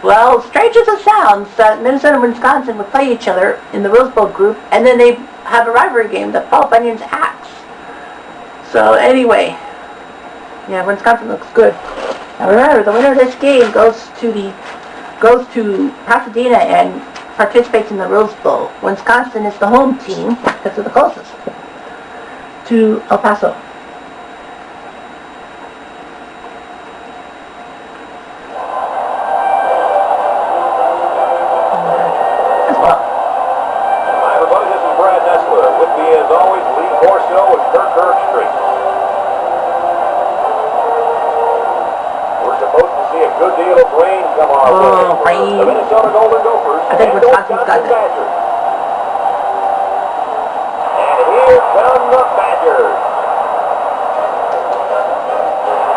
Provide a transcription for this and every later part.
Well, strange as it sounds, that Minnesota and Wisconsin would play each other in the Rose Bowl group, and then they have a rivalry game that Paul Bunyan's Axe. So anyway, yeah, Wisconsin looks good. Now remember, the winner of this game goes to Pasadena and participates in the Rose Bowl. Wisconsin is the home team because of the closest to El Paso. I think Wisconsin's got that. And here come the Badgers.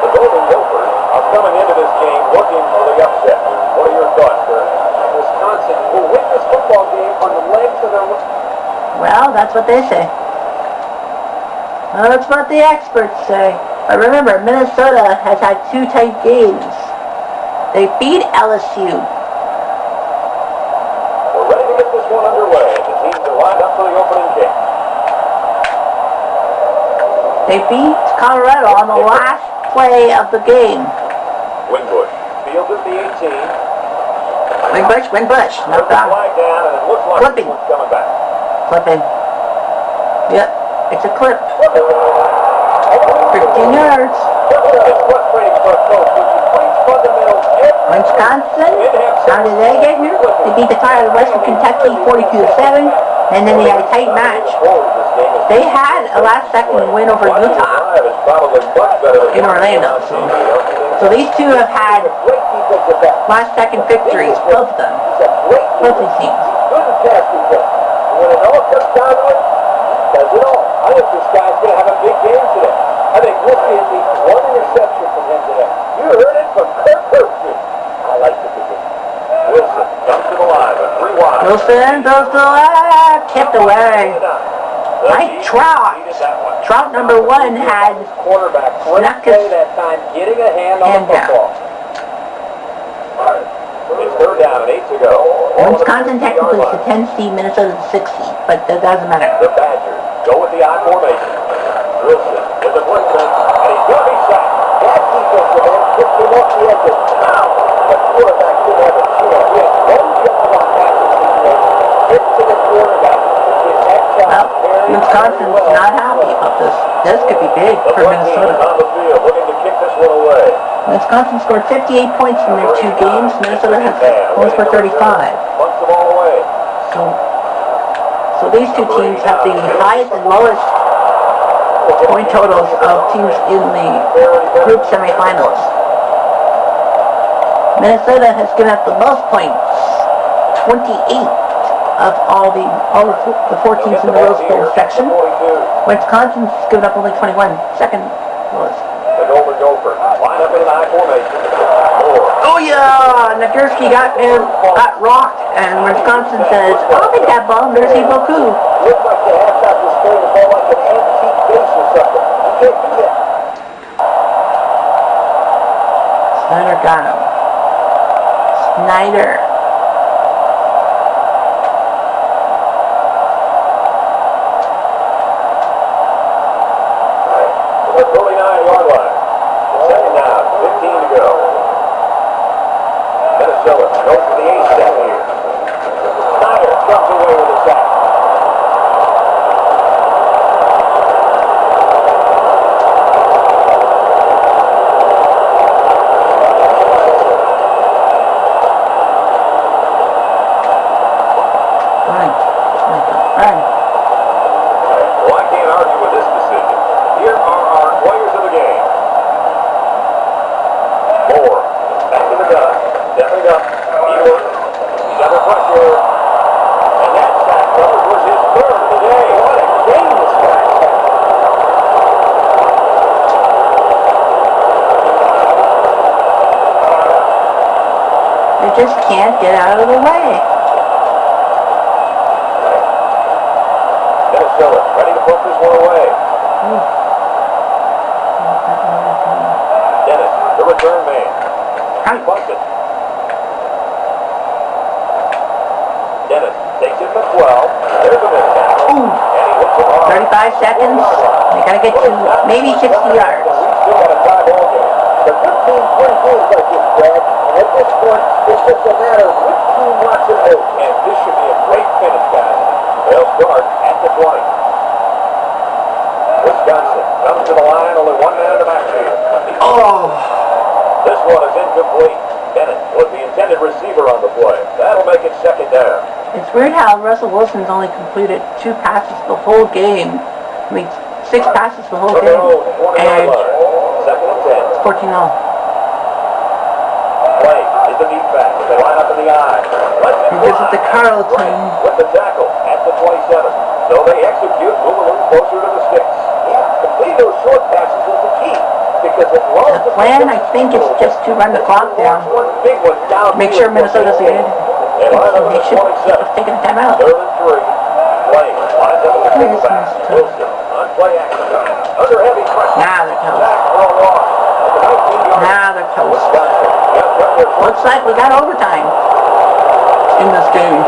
The Golden Gophers are coming into this game looking for the upset. What are your thoughts, sir? Wisconsin will win this football game on the legs of their... Well, that's what they say. Well, that's what the experts say. But remember, Minnesota has had 2 tight games. They beat LSU. We're ready to get this one underway. The teams are lined up for the opening kick. They beat Colorado on the last play of the game. Winbush fields at the 18. Winbush. Not bad. Flag down, and it looks like Clipping. one's coming back. Clipping. Yep, it's a clip. 15 yards. It's frustrating for a coach when you preach fundamentals every Wisconsin, how did they get here? They beat the Fire of Western Kentucky 42-7, and then they had a tight match. They had a last-second win over Utah in Orlando. So these two have had last-second victories, both of them, both these teams. When it all comes down to it, does it all. I think this guy's going to have a big game today. I think we'll see at least 1 interception from him today. You heard it from Kirk Herbstreit. I like the position. Wilson comes to the line with 3 wide. Wilson goes to the left, tipped away. Mike Trout. Trout number 1 had quarterback snuck his that time getting a hand on the football. It's 3rd down and 8 to go. Wisconsin technically is the 10th seed, Minnesota the 6th seed, but that doesn't matter. The Badgers go with the I formation. Wilson with the blitz, and he's going to be sacked. That defensive end tipped him off the edge. Now, the quarterback didn't have a chance. He had no job on that situation. Hit to the quarterback. Well, Wisconsin's not happy about this. This could be big for Minnesota. On the field, looking to kick this one away. Wisconsin scored 58 points in their 2 games. Minnesota has only scored 35. Punts the ball away. So these 2 teams have the highest and lowest point totals of teams in the group semifinals. Minnesota has given up the most points, 28 of all the 4 teams in the Rose Bowl section. Wisconsin's given up only 21, second lowest. The Golden Gopher line up in an I formation. Oh yeah, Nagurski got rocked, and Wisconsin says, I'll take that ball, merci beaucoup. Looks like the half-top was throwing the ball like an antique base or something. You can't do that. Snyder got him. Snyder. The 39-yard line. 2nd down, 15 to go. Minnesota goes for the 8th step here. Snyder comes away with a sack. Well, I can't argue with this decision. Here are our players of the game. Moore, back to the gun. Stepping up. He's under pressure. And that sack coverage was his 3rd of the day. What a game this guy had. They just can't get out of the way. Minnesota ready to put this one away. Dennis, the return man. He bunts it. There's a minute tackle. Ooh. 35 seconds. They gotta get to maybe 60 yards. We still got a tie ball game. The good teams win games like this, Brad. And at this point, it's just a matter of which team wants it most. And this should be a great finish, guys. They'll start at the 20. Wisconsin comes to the line, only one man in the backfield. Oh. This one is incomplete. Bennett was the intended receiver on the play. That'll make it second down. It's weird how Russell Wilson's only completed 2 passes the whole game. I mean, 6 passes the whole game. And Second and 10. 14-0. Play is the deep back. They line up in the eye. He gives it to Carlton. With the tackle at the 27. So they execute, move a little closer to the sticks. Yeah, complete those short passes is the key. Because as long as The plan, I think, is just to run the clock down. Make sure Minnesota's ahead. They should have taken a timeout. 3rd and 3. Play. Lines up in the deep back. Wilson on play action. Under heavy pressure. Now they're toast. Now they're toast. Looks like we got overtime in this game.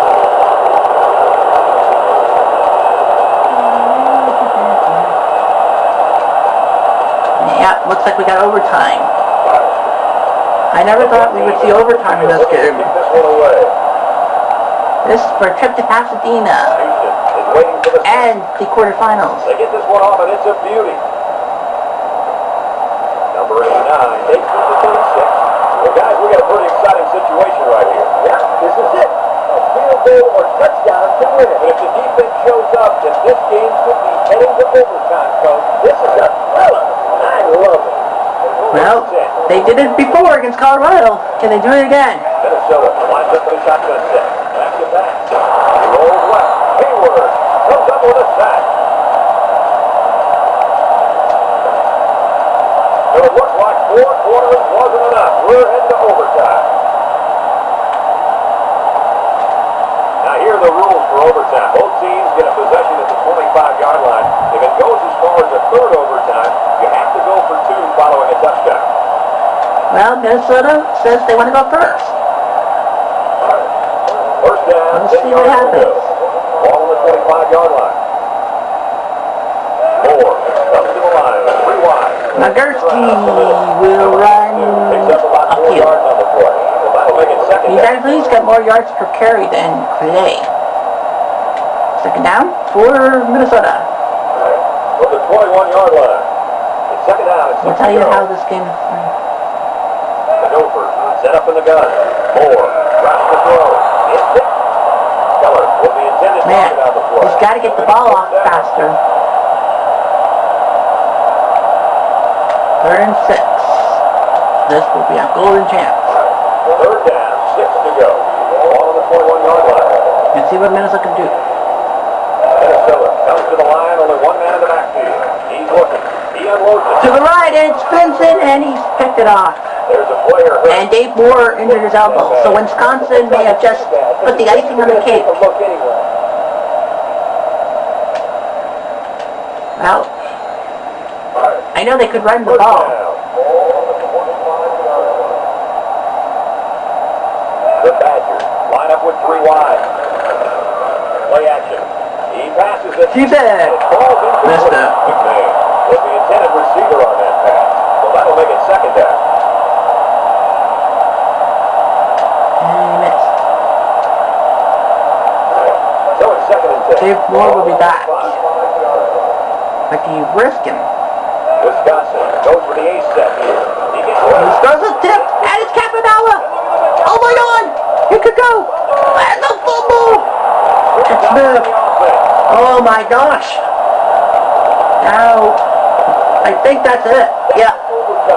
Yeah, looks like we got overtime. I never thought we would see overtime in this game. This is for a trip to Pasadena and the quarterfinals. They get this one off, and it's a beauty. Number 89 takes it to 36. Well, guys, we got a pretty exciting situation right here. Yeah, this is it. A field goal or touchdown to win it. But if the defense shows up, then this game could be heading to overtime, folks. This is a thriller. I love it. Well, they did it before against Colorado. Can they do it again? Minnesota lines up for the shotgun set. Back to back. Rolls left. Hayward comes up with a sack. So it looks like 4 quarters wasn't enough. We're heading to overtime. Now here are the rules for overtime. Both teams get a possession at the 25-yard line. If it goes as far as a third overtime, you have to go for 2 following a touchdown. Well, Minnesota says they want to go first. First down, Let's see what happens. Ball on the 25-yard line. Moore comes to the line, 3 wide. Nagurski will run Picks up about 4 upfield. yards on the play. Well, that'll make it second He's down. actually got more yards per carry than Clay. Second down for Minnesota. From the 21-yard line. It's second down. It's I'll tell you how this game is playing. Gopher set up in the gun. Moore drops the throw. It's hit. Keller will be intended Man, target on the play. he's got to get the ball off faster. 3rd and 6. This will be a golden chance. 3rd down, 6 to go. Ball on the 21-yard line. Let's see what Minnesota can do. Minnesota comes to the line, only 1 man in the backfield. He's looking. He unloads it. To the right, and it's Benson, and he's picked it off. There's a player hurt. And Dave Moore injured his elbow. So Wisconsin may have just put the icing on the cake. Well, I know they could run the ball. The Badgers line up with 3 wide. Play action. He passes it. Keep it. Missed it. McMahon was the intended receiver on that pass. So that'll make it second down. And he missed. So it's second and 10. Dave Moore will be back. But do you risk him? Wisconsin goes for the ace set here. He gets He throws a tip, and it's Campanella. Oh my God! He could go. And the fumble. It's Smith. Oh my gosh. Now, I think that's it. Yeah,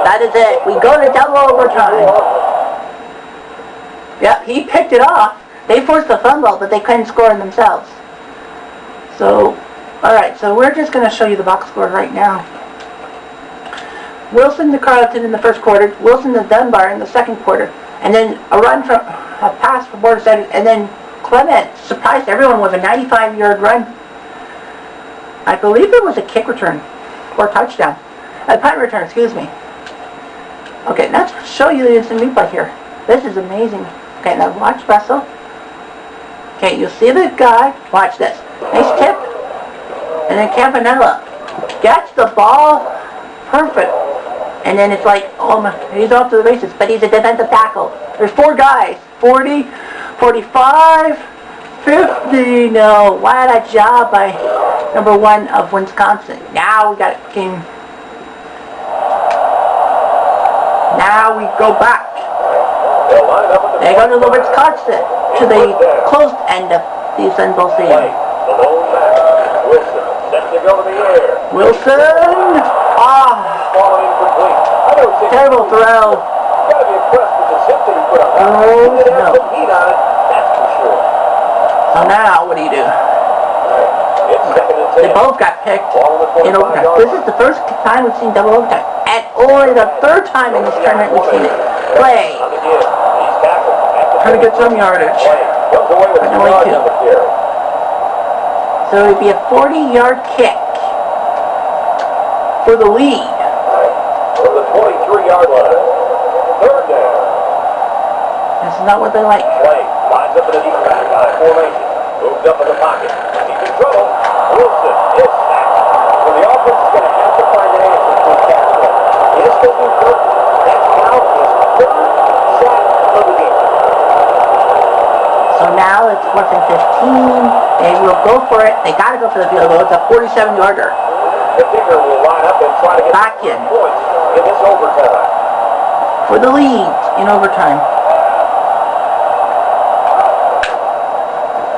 that is it. We go to double overtime. Yeah, he picked it off. They forced the fumble, but they couldn't score in themselves. So, alright, so we're just going to show you the box score right now. Wilson to Carleton in the first quarter, Wilson to Dunbar in the second quarter, and then a pass from Borderstead, and then Clement surprised everyone with a 95-yard run. I believe it was a kick return, or touchdown. A punt return, excuse me. Okay, let's show you the instant replay here. This is amazing. Okay, now watch Russell. Okay, you see the guy. Watch this. Nice tip. And then Campanella gets the ball perfect. And then it's like, oh my, he's off to the races, but he's a defensive tackle. There's 4 guys. 40, 45, 50. No, what a job by number 1 of Wisconsin. Now we got game. Now we go back. They go to the Wisconsin, to the closed end of the Sunbowl Stadium. Wilson. Terrible throw. Oh, no. So now, what do you do? They both got picked in overtime. This is the first time we've seen double overtime. And only the 3rd time in this tournament we've seen it. Play. Trying to get some yardage. But only 2. So it would be a 40-yard kick for the lead. From the 23-yard line. 3rd down. This is not what they like. Play. Lines up in the deep back. High formation. Moves up in the pocket. He's in trouble. Wilson is sacked. So the offense is going to have to find an answer to this pass play. Yes, they do good. That's now his 3rd sack of the game. So now it's 4th and 15. They will go for it. They got to go for the field goal. It's a 47-yarder. The kicker will line up and try to get back in points in this overtime. For the lead in overtime.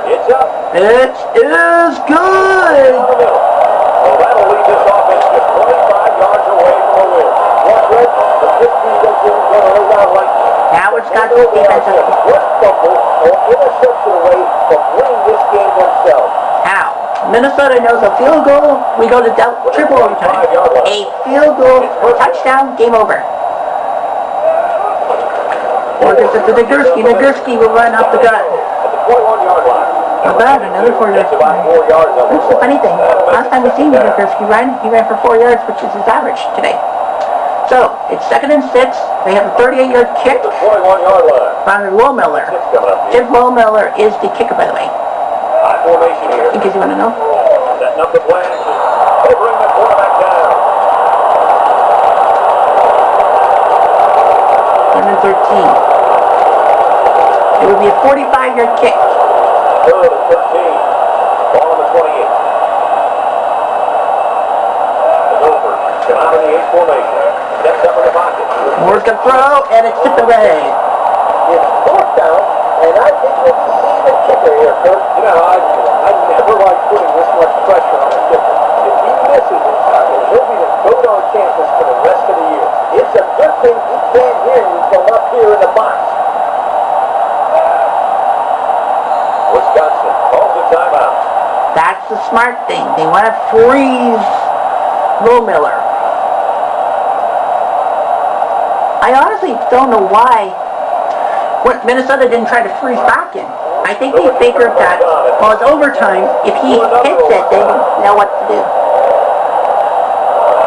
It's up. It is good. So that'll lead this offense just 25 yards away from a win. The 15 goes in, going to lay down right. Now Wisconsin's defensive. One fumble or interception away from winning this game themselves. How? Minnesota knows a field goal, we go to triple overtime. A field goal, touchdown, game over. Or it's to Nagurski. Nagurski will run up the gut. At the 21-yard line. Not bad, another 4 yards. That's the funny thing. Last time we seen Nagurski run, he ran for 4 yards, which is his average today. So, it's 2nd and 6. They have a 38-yard kick. The 21-yard line. From Lohmiller. Jim Lohmiller is the kicker, by the way. High formation here. In case you want to know. Setting up the play action. They bring the quarterback down. 113. It would be a 45-yard kick. 3rd and 13. Ball on the 28. The Gophers come out in the 8 formation. Steps up in the pocket. Moore's going to throw, and it's tipped away. It's 4th down, and I think we'll see the kicker here, Kurt. You know, I never like putting this much pressure on a kicker. If he misses it, he'll be the goat on campus for the rest of the year. It's a good thing he can't hear you from up here in the box. Wisconsin calls a timeout. That's the smart thing. They want to freeze Lohmiller. I honestly don't know why Minnesota didn't try to freeze back in. I think they figured that, well, it's overtime. If he hits it, they know what to do.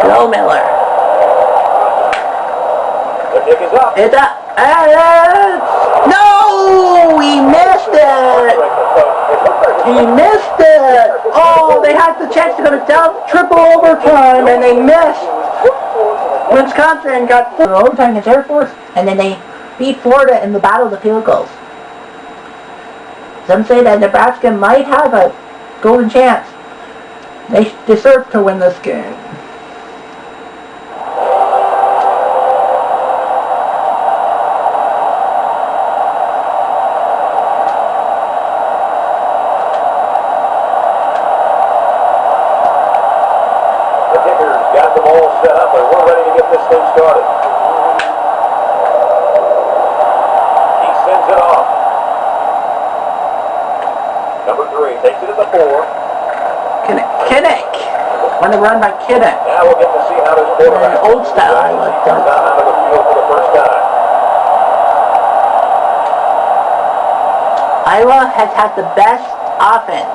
Lohmiller. The kick is up. It's up. No! He missed it! He missed it! Oh, they had the chance to go to triple overtime, and they missed. Wisconsin got overtime against Air Force, and then they beat Florida in the battle of the field goals. Some say that Nebraska might have a golden chance. They deserve to win this game. The kicker's got them all set up, and we're ready to get this thing started. He sends it off. Number 3 takes it at the 4. Kinnick. On the run by Kinnick. Now we'll get to see how this quarterback old style Iowa comes out of the field for the first time. Iowa has had the best offense.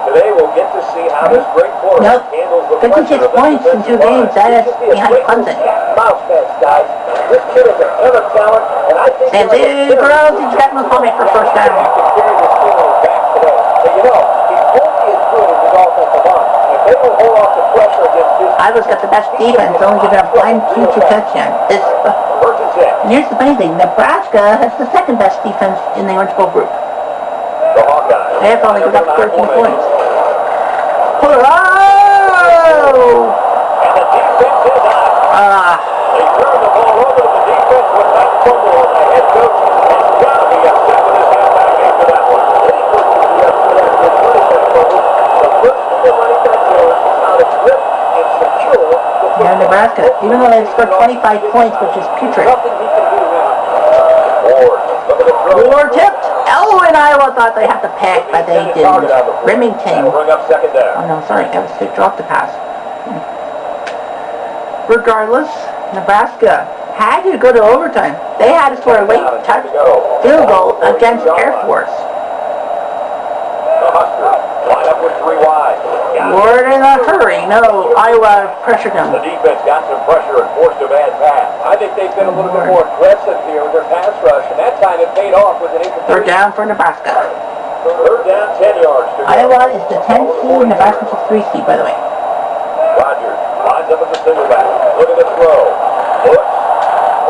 Today we'll get to see how this great quarterback handles the 56 points in 2 games. That is behind Clemson. Mouse pass, guys. This kid is a ton of talent, and I think Sandy Burrows, he's got McCormick for first down. to carry this team on his back for today. But you know, he's only as good as his offensive line. And if they don't hold off the pressure against this... Iowa's got the best defense, only giving up 1 future touchdown. And here's the funny thing, Nebraska has the second best defense in the Orange Bowl group. The Hawkeyes. They have only given up 13 points. Oh! And the defense is out. They turn the ball over to the defense with that fumble on the head coach. It's got to be upset with his halfback after that one. Any coach would be upset after a running back fumble. The first thing the running back knows is how to grip and secure the football. Yeah, Nebraska, even though they've scored 25 points, which is putrid. Nothing he can do now. Ward tipped. Oh, and Iowa thought they had to pick, but they didn't. Remington. Bring up second down. Oh no, sorry, that was to drop the pass. Regardless, Nebraska had to go to overtime. They had to score a late field goal against Air Force. Line up with 3 wide. Ward in a hurry. No, Iowa pressured them. The defense got some pressure and forced a bad pass. I think they've been a little bit more aggressive here with their pass rush, and that time it paid off with an incomplete. 3rd down for Nebraska. 3rd down, 10 yards to go. Iowa is the 10th seed, Nebraska's the 3 seed, by the way. Rogers lines up as a single back. Look at the throw. Looks.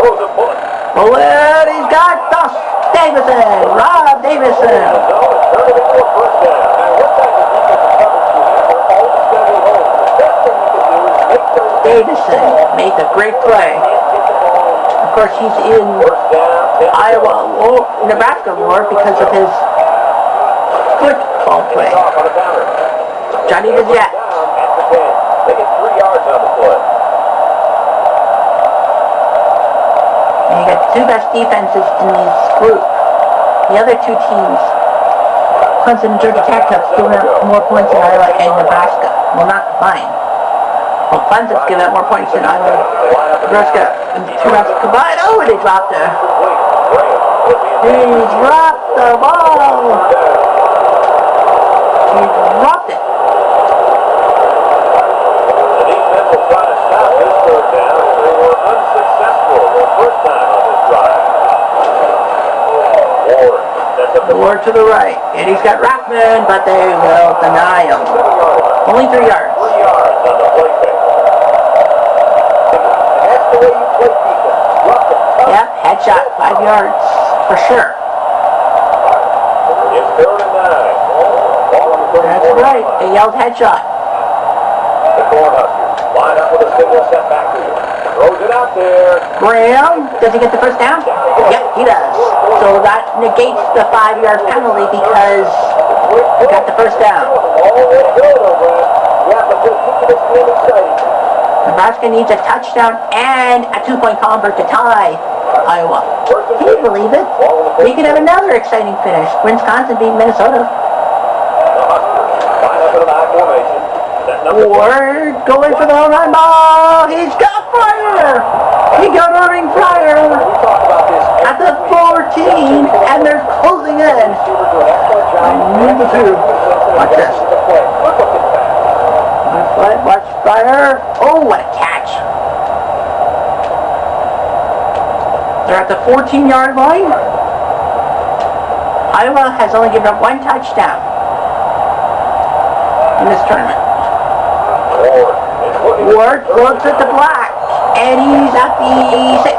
Throws a bullet. Bullet, he's got Doss Davison. Rob Davison. Turn it into a first down. Now, what type of defensive coverage do you have? They're always going to be home. The best thing you can do is make those Davison made the great play. Of course, he's in Iowa, Nebraska more because of his football play. Johnny the Jet. They get 3 yards on the play. And you got 2 best defenses in this group. The other 2 teams, Clemson and Georgia Tech, have given up more points than Iowa and Nebraska. Well, not combined. Well, Clemson's given up more points than Iowa and Nebraska. And 2 Nebraska combined. Oh, they dropped it. He dropped the ball. He dropped it. The defense will try to stop this 3rd down. They were unsuccessful the first time on this drive. Ward to the right. And he's got Rockman, but they will deny him. Only 3 yards. 3 yards on the play pick. And that's the way you play defense. Drop it. Yep, headshot. 5 yards for sure. It's 3rd and 9. That's right. They yelled headshot. The Cornhuskers line up with a single set back to him. Throws it out there. Graham, does he get the first down? Yep, he does. So that negates the 5-yard penalty because he got the first down. Nebraska needs a touchdown and a 2-point convert to tie Iowa. Can you believe it? We could have another exciting finish. Wisconsin beat Minnesota. Ward going for the home run ball. He's got fire. He got running fire at the 14, and they're closing in. Number 2. Watch this. Watch fire. Oh, what a catch. They're at the 14-yard line. Iowa has only given up 1 touchdown in this tournament. Ward looks at the black, and he's at the 6.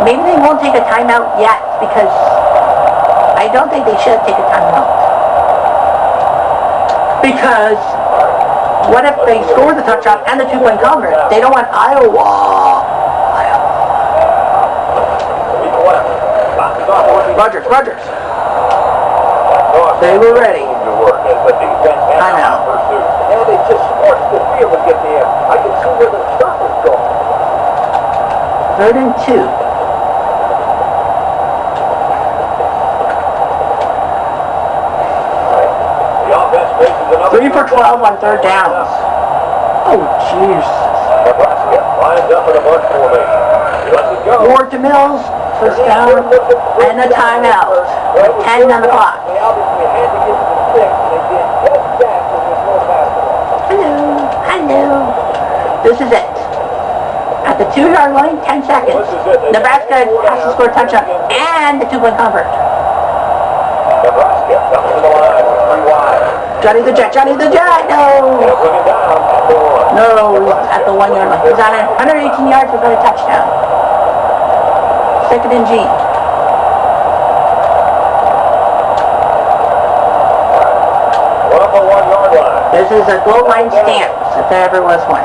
Maybe they won't take a timeout yet, because I don't think they should take a timeout. Because what if they score the touchdown and the 2-point convert? They don't want Iowa. Rogers. They were ready. I know. And they just scorched the field and get there. I can see where the shot was going. 3rd and 2. The offense faces another 3 for 12 on 3rd downs. Oh, jeez. Nebraska lines up in a bunch formation. He lets it go. Ward to Mills. First down and a timeout. 10 on the clock. They obviously had to get to the 6, and they did just that with this little basketball. Hello. This is it. At the 2-yard line, 10 seconds. Nebraska has to score a touchdown and the 2-point convert. Nebraska to the line with 3 wide. Johnny the Jet, Johnny the Jet, no! They'll bring it down at the 1. No, he's at the 1 yard line. He's on 118 yards without a touchdown. 2nd and G. One up the 1 yard line. This is a goal line stance, if there ever was one.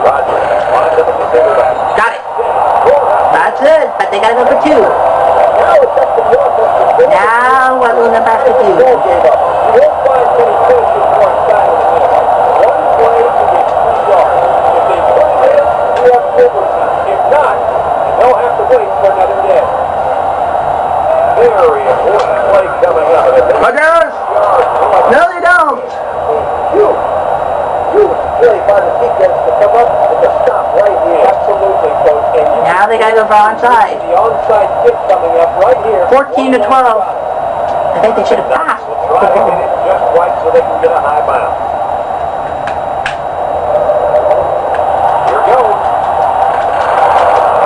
Rodgers lines up at the center back. Got it. That's it, but they gotta go for 2. Now, what will Nebraska do? You won't find many coaches more excited than this. One play to get 3 yards. If they put it in, you have overtime. If not, they'll have to wait for another day. Very important play coming up. Buggers! No, they don't. Huge play by the defense to come up with a stop right here. Absolutely, coach. And Now they gotta go for onside. the onside kick coming up right here. 14 to 12. I think they should have passed. Try to get it just right so they can get a high bounce. Here goes.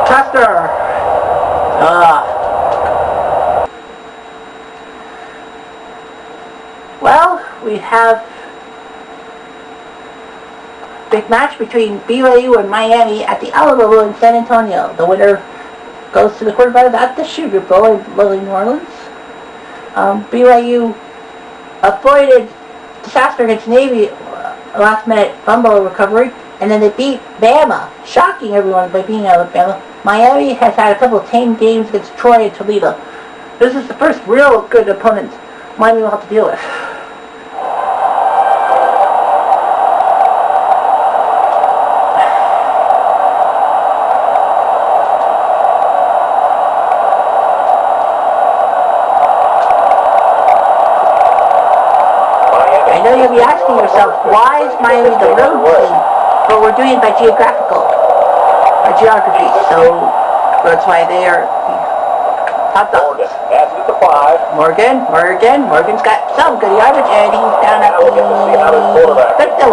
Custer. Well, we have big match between BYU and Miami at the Alamo Bowl in San Antonio. The winner goes to the quarterfinals at the Sugar Bowl in New Orleans. BYU avoided disaster against Navy, last minute fumble recovery, and then they beat Bama, shocking everyone by beating Alabama. Miami has had a couple of tame games against Troy and Toledo. This is the first real good opponent Miami will have to deal with. I know you'll be asking yourself, why is Miami the road team? But we're doing it by geography. So that's why they are hot dogs. Pass it to 5. Morgan's got some good yardage, and he's down at the 51.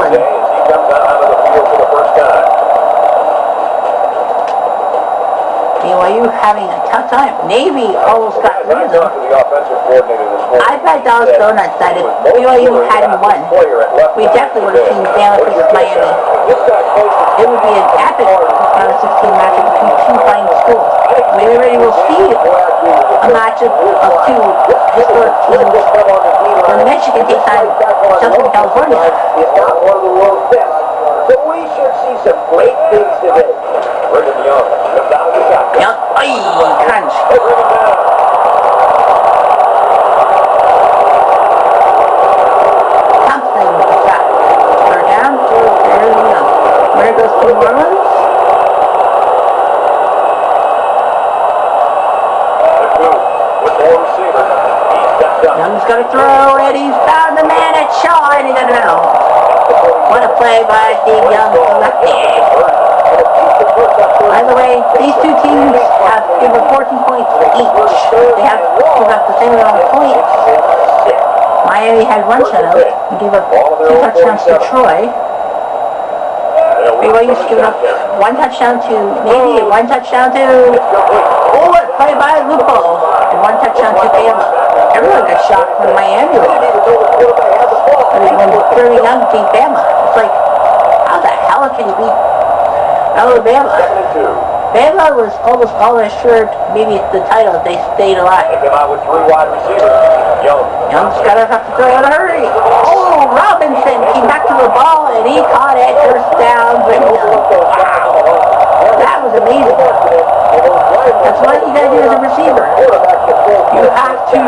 As he comes out of the field for the first time. BYU having a tough time. Navy almost got rid of them. I bet Dallas Donuts that if BYU hadn't won, we definitely would have seen Dallas versus Miami. It would be an epic round of 16 matchup between 2 fine schools. We already will see a matchup of 2 historic teams when Michigan takes on Southern California. So we should see some great things today. Brigham Young comes out of the shotgun. Young, crunch. Something with the shot. Third down to Brigham Young. Where goes to New Orleans? With 4 receivers. He steps up. Young's got to throw, and he's found the man at Shaw, and he got it out. What a play by Steve Young, lefty. By the way, these 2 teams have given 14 points each. They have given up the same amount of points. Miami had 1 shutout and gave up 2 touchdowns to Troy. BYU's given up 1 touchdown to Navy and 1 touchdown to what play by Lupo and 1 touchdown to Bama. Everyone got shocked when Miami won. I mean, when Trny Young beat Bama, it's like, how the hell can you beat Alabama? Bama was almost all assured maybe the title if they stayed alive. They come out with 3 wide receivers. Young's got to have to throw in a hurry. Oh, Robinson came back to the ball and he caught it. First down. Wow. That was amazing. That's what you got to do as a receiver. You have to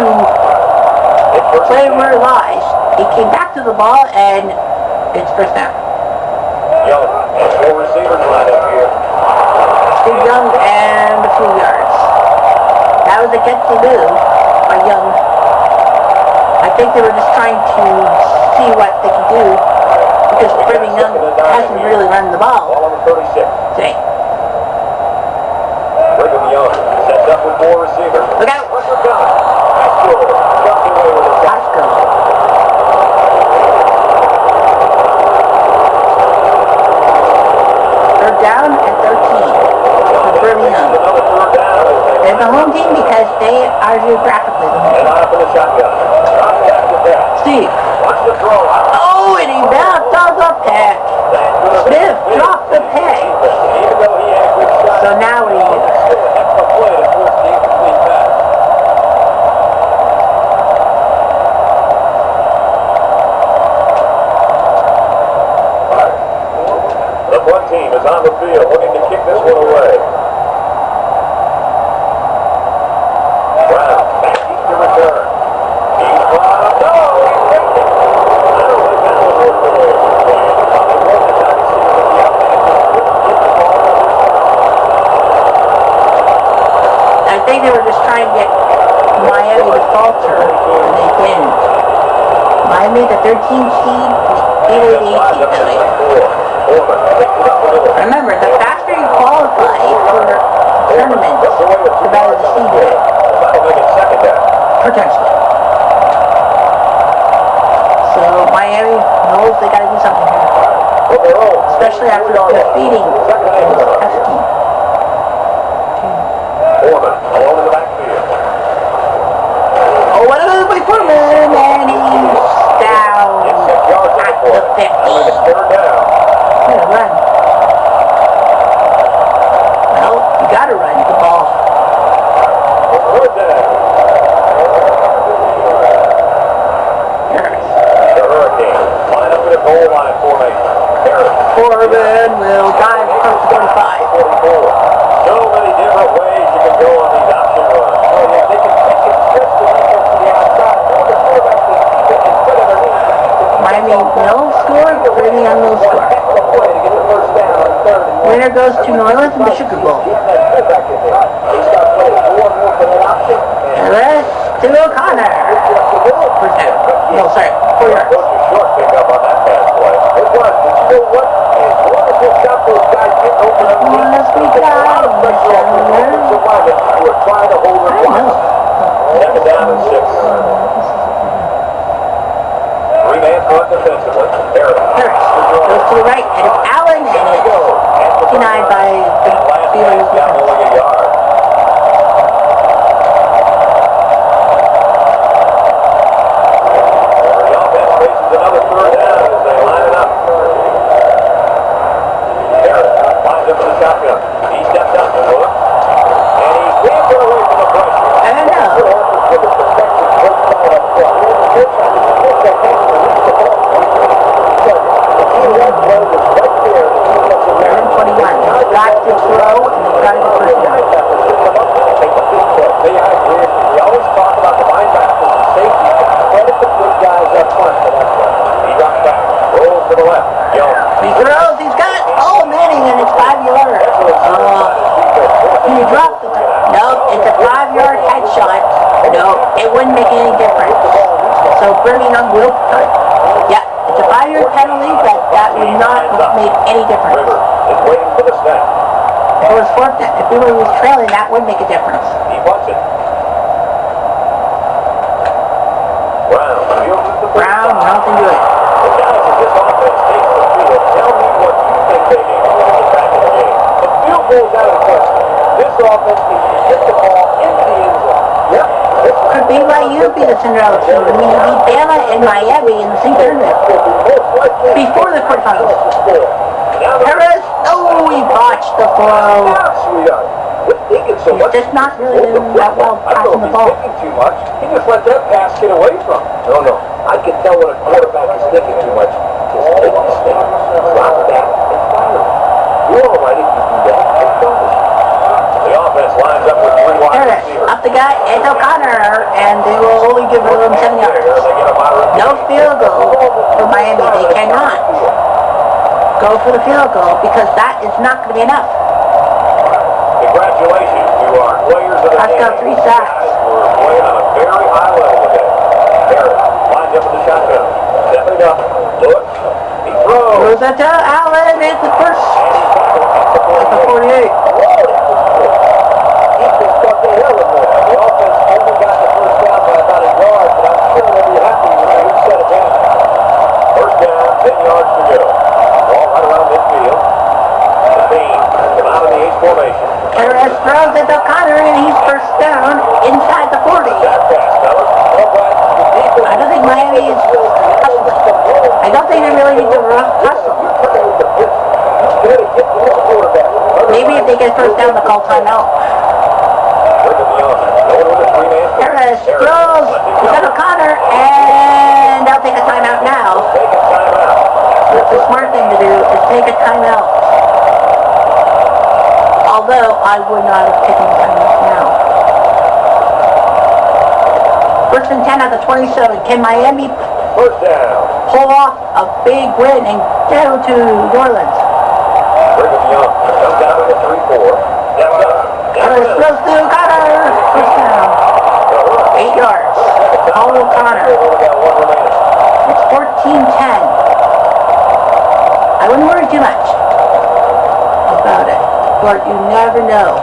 play where it lies. He came back to the ball and it's first down. Young, 4 receivers line up here. Steve Young and a few yards. That was a gutsy move by Young. I think they were just trying to see what they could do because Trny Young hasn't really run the ball Ball on the 36. today. Brigham Young sets up with 4 receivers. Look out! Let's go. Third down and 13 for Brigham Young. They're the home team because they are geographically the home team. up in the shotgun. Drops back to that. Steve. Watch the throw. Oh, and he bounced off the pad. Smith dropped the pad. Even though he had a good shot. So now what do you do? Still a heck of a play to force the incomplete pass. The punt team is on the field looking to kick this one away. Brown back deep to return. He's brought up. No, he's picked it. I don't think that was worth the wait. I think they were just trying to get Miami to falter, and they didn't. Miami, the 13 seed, beat the 18 tonight. Remember, the faster you qualify for tournaments, the better the seed is. Potentially. So Miami knows they got to do something here, especially after defeating this team. Foreman along in the backfield. Oh, what a move by Foreman, and he's down at the 50. Third down. Good run. Well, you gotta run the ball. Third down. Harris. The Hurricanes line up in a goal line formation. Harris. Foreman will dive across the 45. 44. So many different ways you can go on these option runs. Oh, yeah, they can pick and stretch the defense to the outside, or the quarterback can keep it and put it underneath. Miami no score, Brady on no score. Winner goes to New Orleans in the Sugar Bowl. Harris to O'Connor. First down. No, sorry, 4 yards. Short pickup on that pass play. It was, but you know what? As long as you got those guys getting open up, Let's be you were trying to hold her once. Second down and 6. 3-man front defensively. Harris goes to the right, and it's Allen, and it's denied by the Steelers. Down only a yard. The offense faces another third down as they line it up. Harris lines up in the shotgun. He steps up to look, and he can't get away from the pressure. And no. Got to throw, and they got to get first down. We always talk about the linebackers and safety guys. Credit the good guys up front for that play. He drops back, rolls to the left. He throws, he's got it. Oh, Manning, and it's 5 yards. He dropped it. Nope, it's a 5-yard headshot. No, it wouldn't make any difference. So Birmingham will cut. Yeah, it's a 5-yard penalty, but that would not have made any difference. River is waiting for the snap. If it was fourth, if we were trailing, that would make a difference. He punts it. Brown fields it to the Brown, nothing to it. The guys in this offense takes the field. Tell me what you think they need to get back in the game. The field goal's out of the question. This offense needs to get the ball into the end zone. Yep. Could BYU be the Cinderella team? I mean, you beat Bama and Miami in the same tournament before the quarterfinals. Harris, oh, he botched the throw. Sweetheart. We're thinking so much. He's just not really doing that well passing the ball. Thinking too much. He just let that pass get away from him. No. I can tell when a quarterback is thinking too much. Just take a step, drop back, and fire. You're all right if you do that. And don't. The offense lines up with 3 wide Harris, receivers. up the guy, and O'Connor, and they will only give them 7 yards. No field goal for Miami. They cannot go for the field goal because that is not going to be enough. Congratulations to our players of the I've game. got 3 sacks. We're playing on a very high level today. Harris lines up in the shotgun. Stepping up. Looks. He throws. Throws that to Allen. It's the first. At the 48. He just got the hell of it. The offense only got the first down by about a yard, but I'm sure they'll be happy when we set it down. First down, 10 yards to go. Ball right around midfield. The team come out of the H formation. Harris throws it to O'Connor, and he's first down inside the 40. That pass, fellas. Miami's hustling. I don't think they really need to hustle. Maybe if they get first down, they'll call timeout. Harris throws. He's got O'Connor, and they'll take a timeout now. The smart thing to do is take a timeout. Although I would not have taken a timeout now. First and 10 at the 27. Can Miami First down. pull off a big win and go to New Orleans? Brigham Young comes down to the 3-4. Harris throws to O'Connor. First down. 8 yards. All O'Connor. It's 14-10. I wouldn't worry too much about it, but you never know.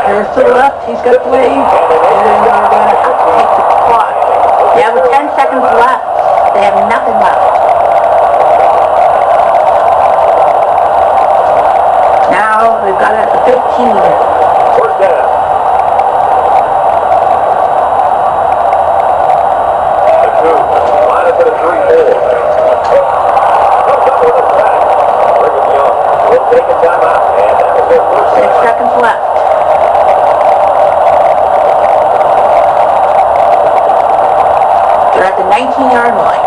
Harris to the left, he's got 3, and then they're going to have to take the clock. They have 10 seconds left. They have nothing left. Now they've got it at the 15. First down. The 2. Line up to the 3-4. Comes up with a sack. Brigham Young will take a timeout, and that was their first 6 seconds left. They're at the 19-yard line.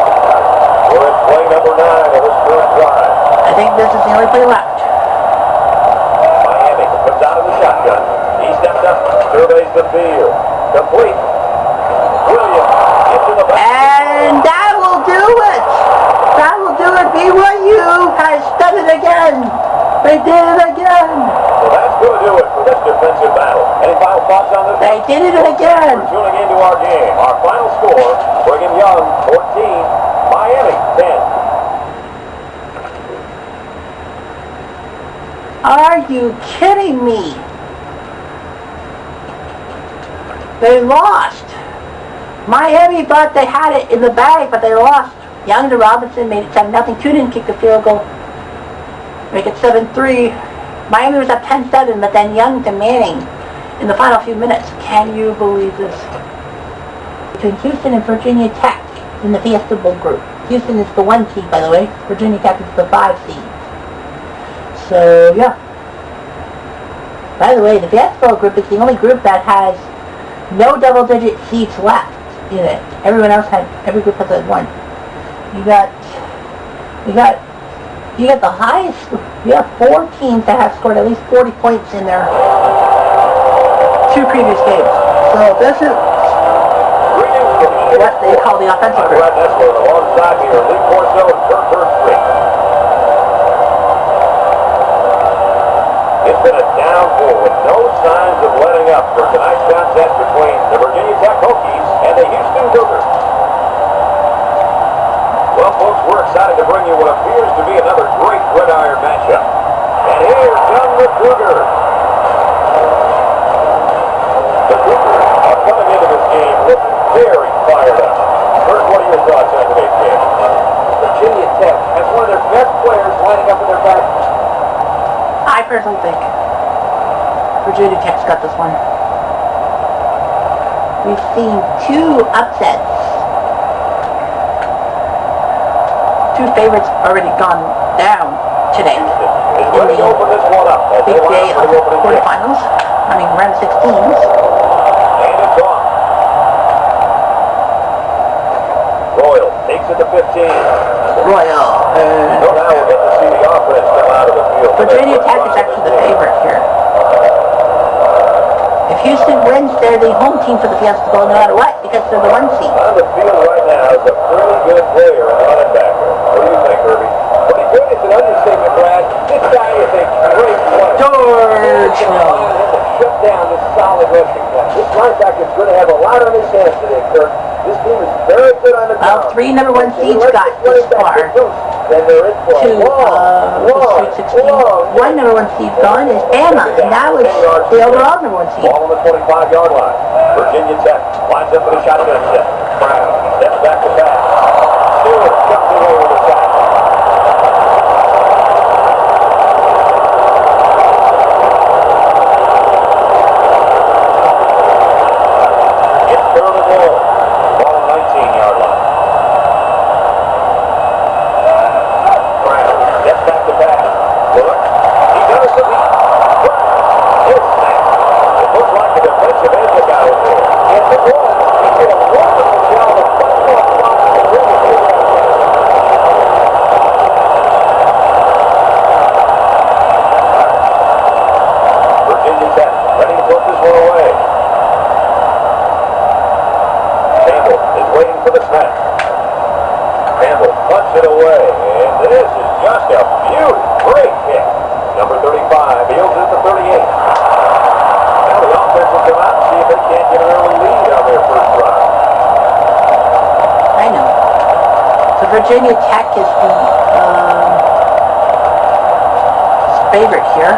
We're in play number 9 of this first drive. I think this is the only play left. Miami comes out of the shotgun. He steps up, surveys the field. Complete. Williams gets in the back. And that will do it. That will do it. BYU has done it again. They did it again. Well, that's going to do it for this defensive battle. Any final thoughts on this? They did it again. We're tuning into our game. Our final score, Brigham Young 14, Miami 10. Are you kidding me? They lost. Miami thought they had it in the bag, but they lost. Young to Robinson made it 7-0. Toonen kicked the field goal. Make it 7-3. Miami was up 10-7, but then Young to Manning in the final few minutes. Can you believe this? Between Houston and Virginia Tech in the Fiesta Bowl group. Houston is the 1 seed, by the way. Virginia Tech is the 5 seed. So, yeah. By the way, the Fiesta Bowl group is the only group that has no double-digit seats left in it. Every group has a 1. You got the highest. You have 4 teams that have scored at least 40 points in their 2 previous games. So this is what they call the offensive group. Alongside me are Lee Corso and Trny Rd3. It's been a downpour with no signs of letting up for tonight's contest between the Virginia Tech Hokies and the Houston Cougars. Well, folks, we're excited to bring you what appears to be another great gridiron matchup. And here come the Cougars. The Cougars are coming into this game looking very fired up. First, what are your thoughts on today's game? Virginia Tech has one of their best players lining up in their back. I personally think Virginia Tech's got this one. We've seen 2 upsets. 2 favorites already gone down today. In the big day of the quarterfinals. Round 16s. And it's off. Royal takes it to 15. Royal. So now we'll get to see the offense come out of the field. Virginia Tech is actually the favorite here. If Houston wins, they're the home team for the Fiesta Bowl no matter what, because they're the 1 seed. On the field right now is a pretty good player in the running back. What do you think, Herbie? Pretty good. It's an understatement, Brad. This guy is a great player. George. Shut down this solid rushing attack. This linebacker is going to have a lot on his hands today, Kirk. This team is very good on the ground. Well, 3 number 1 seeds got this far to the Sweet 16. 1 number 1 seed gone is Bama, and that was the overall number 1 seed. Ball on the 25-yard line. Virginia Tech lines up for the shotgun set. Brown steps back to pass. Stewart comes away with a sack. puts it away. And this is just a beauty. Great hit. Number 35 fields it to 38. Now the offense will come out and see if they can't get an early lead on their first drive. I know. So Virginia Tech is the favorite here.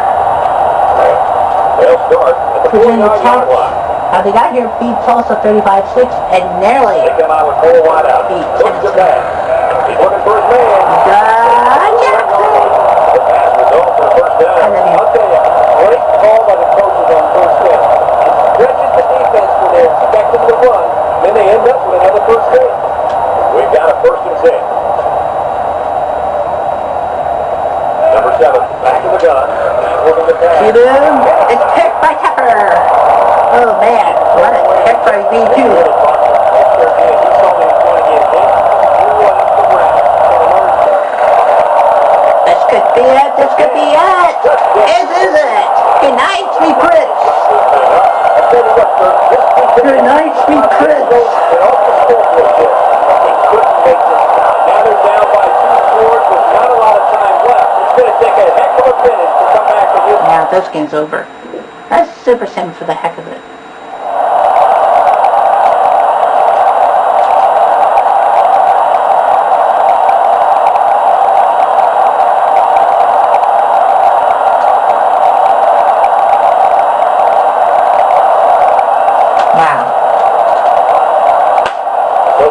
They'll start at the Virginia 49-yard Tech, line. they got here, beat Tulsa 35-6 and narrowly They come out with 4 wide out. beat Looks to Tennessee. pass. He's looking for his man. Gotcha! The pass result for the first down. I'll tell you, great call by the coaches on first down. It stretches the defense when they expect them to run, then they end up with another first down. We've got a 1st and 10. Number 7, back in the gun. He's looking to pass. See them? It's picked by Tepper. Oh man, what a pick by B2. This could be it. This could be it. This is it. Good night, sweet Prince. Good night, sweet Prince. Now they're down by 2 scores with not a lot of time left. It's going to take a heck of a finish to come back from this. Now this game's over. That's Super Sim for the heck of it.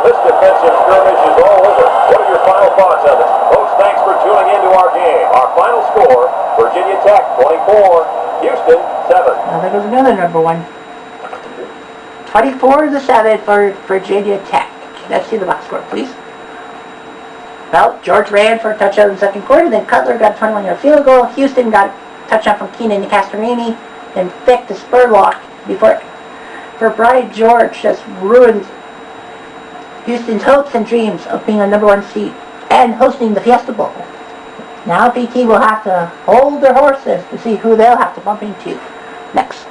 This defensive skirmish is all over. What are your final thoughts of it? Folks, thanks for tuning into our game. Our final score, Virginia Tech 24, Houston 7. Now there goes another number one. 24-7 for Virginia Tech. Let's see the box score, please. Well, George ran for a touchdown in the second quarter, then Cutler got a 21-yard field goal. Houston got a touchdown from Keenan Castarini, then Fick the Spurlock for Bryant George just ruined Houston's hopes and dreams of being a number 1 seed and hosting the Fiesta Bowl. Now BT will have to hold their horses to see who they'll have to bump into next.